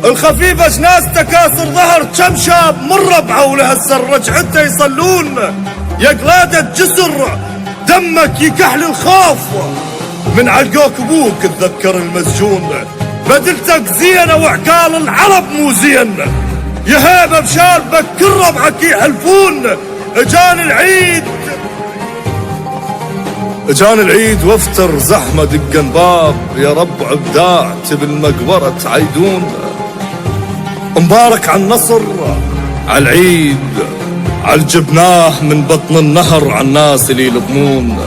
الخفيفة جناس تكاسر ظهر كم شاب من ربعه ولهسه رجعته يصلون. يا قلادة جسر دمك يكحل الخوف، من علقوك ابوك تذكر المسجون. بدلتك زينة وعقال العرب مو زين، يا هيبة بشاربك كل ربعك يحلفون. اجان العيد وافتر زحمة دقن باب، يا رب ابدعت بالمقبرة تعيدون. مبارك على النصر على العيد، على الجبناه من بطن النهر، على الناس اللي يلطمون.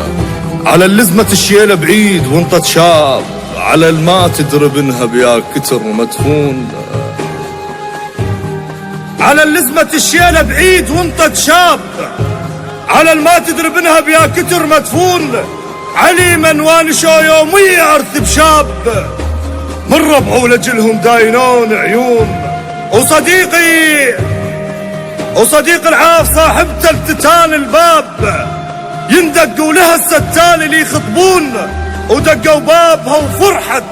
على اللزمة الشيلة بعيد وانت شاب، على الما تدرب انها بيا كتر مدفون. على اللزمة الشيلة بعيد وانت شاب، على الما تدرب انها بيا كتر مدفون. علي من وانشو يومية ارث بشاب، من ربعه لجلهم داينون عيون. وصديق العاف صاحبته التتان الباب، يندق ولها الستان اللي يخطبون. ودقوا بابها وفرحت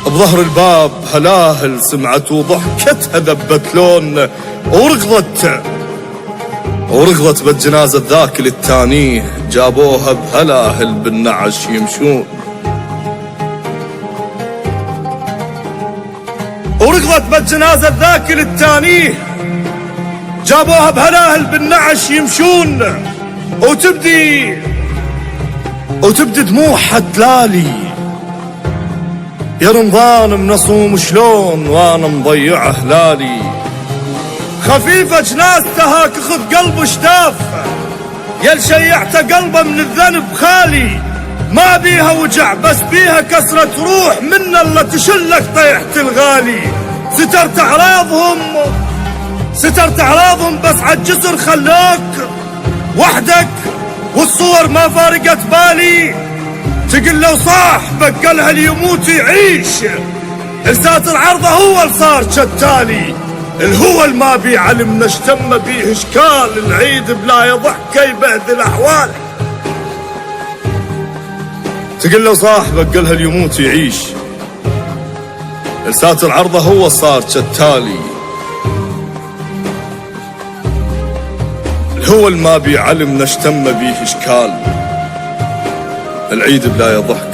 بظهر الباب هلاهل سمعت وضحكتها ذبت لون. ورغضت بالجنازة ذاك للتانيه، جابوها بهلاهل بالنعش يمشون. ورغضت بالجنازة ذاك للتانيه، جابوها بهلاهل بالنعش يمشون. وتبدي دموعها تلالي، يا رمضان منصوم شلون وانا مضيع هلالي. خفيفة جنازتها كخذ قلب شداف، يا شيعت قلبه من الذنب خالي. ما بيها وجع بس بيها كسرة روح، من الله تشلك طيحت الغالي. سترت اعراضهم بس عالجسر خلوك وحدك، والصور ما فارقت بالي. تقل لو صاحبك قالها اللي يموت يعيش، الساتر عرضه هو اللي صار شتالي. الهو الما بي علم نشتم بيه اشكال، العيد بلا يضحك يبهدل احوالي. تقل لو صاحبك قالها اللي يموت يعيش، الساتر عرضه هو صار شتالي. الهو الما بي علم نشتم بيه اشكال، العيد بلا يضحك